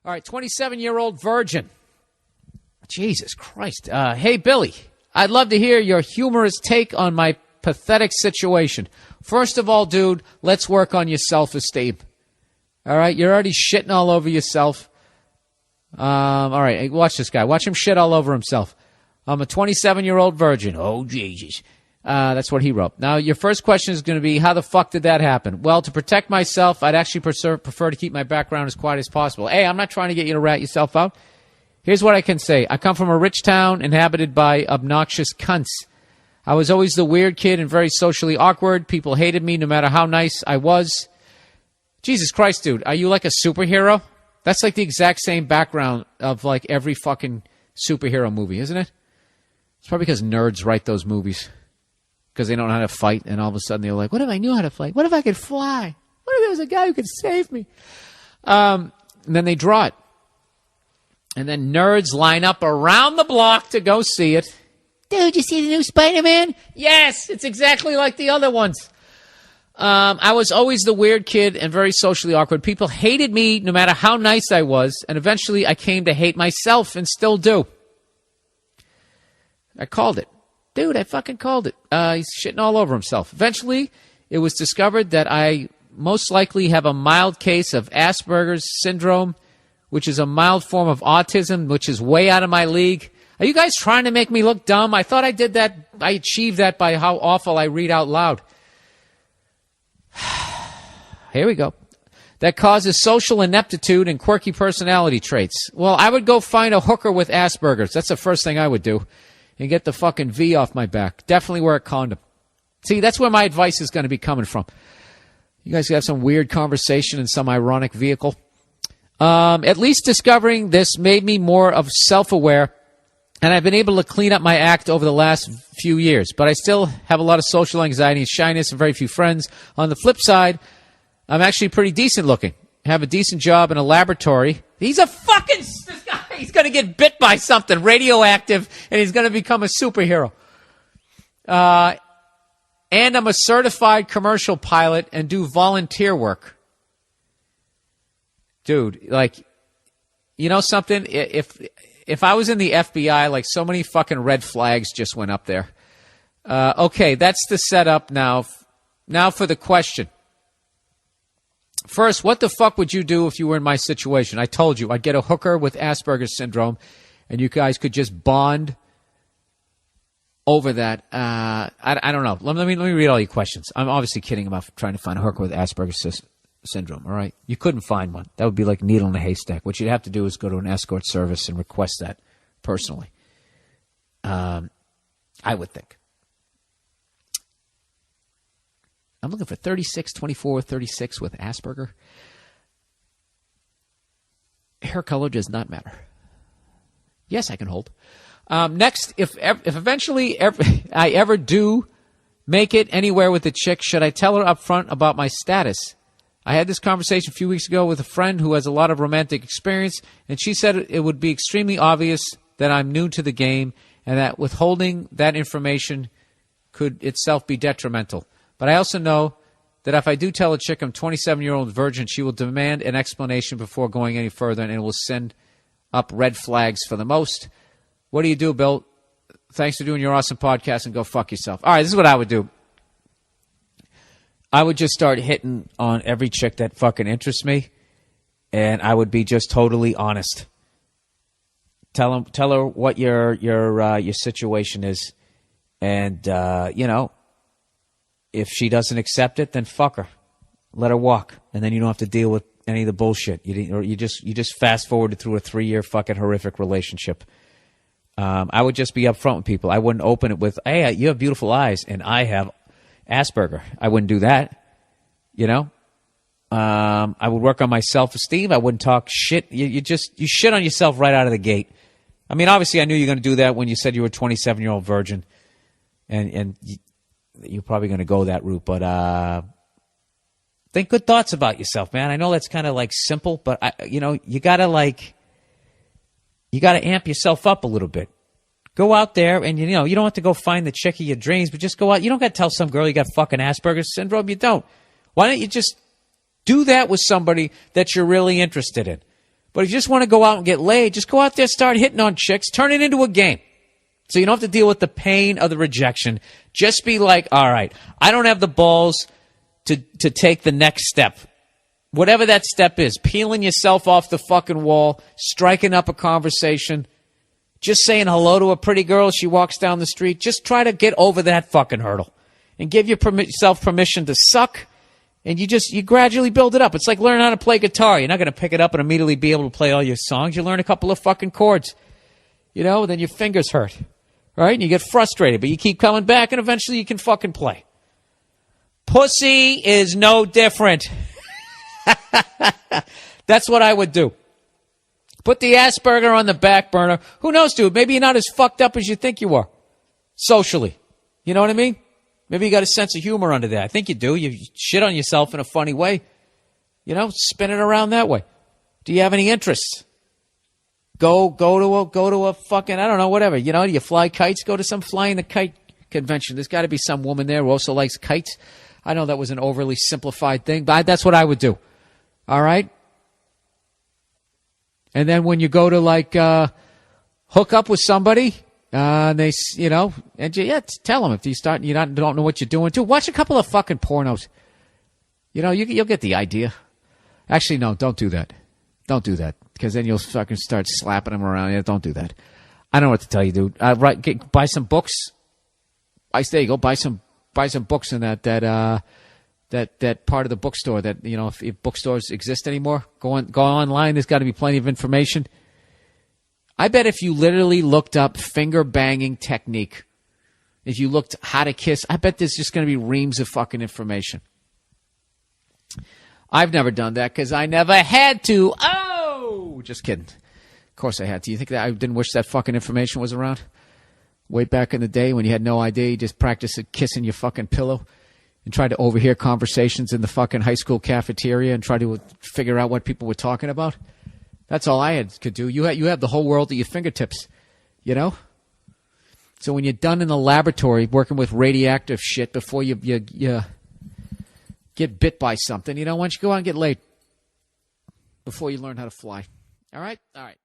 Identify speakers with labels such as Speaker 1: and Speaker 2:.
Speaker 1: All right, 27-year-old virgin. Jesus Christ. Hey, Billy, I'd love to hear your humorous take on my pathetic situation. First of all, dude, let's work on your self-esteem. All right, you're already shitting all over yourself. All right, watch this guy. Watch him shit all over himself. I'm a 27-year-old virgin. Oh, Jesus. That's what he wrote. Now, your first question is going to be, how the fuck did that happen? Well, to protect myself, I'd actually prefer to keep my background as quiet as possible. Hey, I'm not trying to get you to rat yourself out. Here's what I can say. I come from a rich town inhabited by obnoxious cunts. I was always the weird kid and very socially awkward. People hated me no matter how nice I was. Jesus Christ, dude, are you like a superhero? That's like the exact same background of like every fucking superhero movie, isn't it? It's probably because nerds write those movies. Because they don't know how to fight, and all of a sudden they're like, what if I knew how to fight? What if I could fly? What if there was a guy who could save me? And then they draw it. And then nerds line up around the block to go see it. Dude, you see the new Spider-Man? Yes, it's exactly like the other ones. I was always the weird kid and very socially awkward. People hated me no matter how nice I was, and eventually I came to hate myself and still do. I called it. Dude, I fucking called it. He's shitting all over himself. Eventually, it was discovered that I most likely have a mild case of Asperger's syndrome, which is a mild form of autism, which is way out of my league. Are you guys trying to make me look dumb? I thought I did that. I achieved that by how awful I read out loud. Here we go. That causes social ineptitude and quirky personality traits. Well, I would go find a hooker with Asperger's. That's the first thing I would do. And get the fucking V off my back. Definitely wear a condom. See, that's where my advice is going to be coming from. You guys have some weird conversation in some ironic vehicle. At least discovering this made me more of self-aware, and I've been able to clean up my act over the last few years. But I still have a lot of social anxiety and shyness and very few friends. On the flip side, I'm actually pretty decent looking. Have a decent job in a laboratory. He's a fucking... This guy, he's going to get bit by something radioactive, and he's going to become a superhero. And I'm a certified commercial pilot and do volunteer work. Dude, like, you know something? If I was in the FBI, like, so many fucking red flags just went up there. Okay, that's the setup now. Now for the question. First, what the fuck would you do if you were in my situation? I told you, I'd get a hooker with Asperger's syndrome, and you guys could just bond over that. I don't know. Let me read all your questions. I'm obviously kidding about trying to find a hooker with Asperger's syndrome, all right? You couldn't find one. That would be like needle in a haystack. What you'd have to do is go to an escort service and request that personally. I would think. I'm looking for 36, 24, 36 with Asperger. Hair color does not matter. Yes, I can hold. Next, if eventually I ever do make it anywhere with a chick, should I tell her up front about my status? I had this conversation a few weeks ago with a friend who has a lot of romantic experience, and she said it would be extremely obvious that I'm new to the game and that withholding that information could itself be detrimental. But I also know that if I do tell a chick I'm 27-year-old virgin, she will demand an explanation before going any further, and it will send up red flags for the most. What do you do, Bill? Thanks for doing your awesome podcast, and go fuck yourself. All right, this is what I would do. I would just start hitting on every chick that fucking interests me, and I would be just totally honest. Tell her what your situation is, and you know. If she doesn't accept it, then fuck her. Let her walk. And then you don't have to deal with any of the bullshit. You just fast forwarded through a 3-year fucking horrific relationship. I would just be upfront with people. I wouldn't open it with, hey, you have beautiful eyes and I have Asperger. I wouldn't do that. You know? I would work on my self-esteem. I wouldn't talk shit. You shit on yourself right out of the gate. I mean, obviously I knew you were going to do that when you said you were a 27-year-old virgin. And you're probably going to go that route, but think good thoughts about yourself, man. I know that's kind of like simple, but you gotta amp yourself up a little bit. Go out there and you don't have to go find the chick of your dreams, but just go out. You don't got to tell some girl you got fucking Asperger's syndrome. You don't. Why don't you just do that with somebody that you're really interested in? But if you just want to go out and get laid, just go out there, start hitting on chicks, turn it into a game. So you don't have to deal with the pain of the rejection. Just be like, all right, I don't have the balls to take the next step. Whatever that step is, peeling yourself off the fucking wall, striking up a conversation, just saying hello to a pretty girl as she walks down the street. Just try to get over that fucking hurdle and give yourself permission to suck. And you gradually build it up. It's like learning how to play guitar. You're not going to pick it up and immediately be able to play all your songs. You learn a couple of fucking chords, then your fingers hurt. Right? And you get frustrated, but you keep coming back, and eventually you can fucking play. Pussy is no different. That's what I would do. Put the Asperger on the back burner. Who knows, dude? Maybe you're not as fucked up as you think you are. Socially. You know what I mean? Maybe you got a sense of humor under there. I think you do. You shit on yourself in a funny way. Spin it around that way. Do you have any interests? Go to a fucking, I don't know, whatever. Do you fly kites? Go to some flying the kite convention. There's got to be some woman there who also likes kites. I know that was an overly simplified thing, but that's what I would do. All right? And then when you go to hook up with somebody, and they, tell them if you start, don't know what you're doing too. Watch a couple of fucking pornos. You'll get the idea. Actually, no, don't do that. Don't do that. Because then you'll fucking start slapping them around. Yeah, don't do that. I don't know what to tell you, dude. Buy some books. There you go. Buy some books in that part of the bookstore that, if bookstores exist anymore. Go online. There's got to be plenty of information. I bet if you literally looked up finger banging technique, if you looked how to kiss, I bet there's just going to be reams of fucking information. I've never done that because I never had to. Oh, just kidding. Of course I had to. You think that I didn't wish that fucking information was around? Way back in the day when you had no idea, you just practiced kissing your fucking pillow and tried to overhear conversations in the fucking high school cafeteria and try to figure out what people were talking about. That's all I could do. You have the whole world at your fingertips, So when you're done in the laboratory working with radioactive shit before you get bit by something, why don't you go out and get laid before you learn how to fly? All right? All right.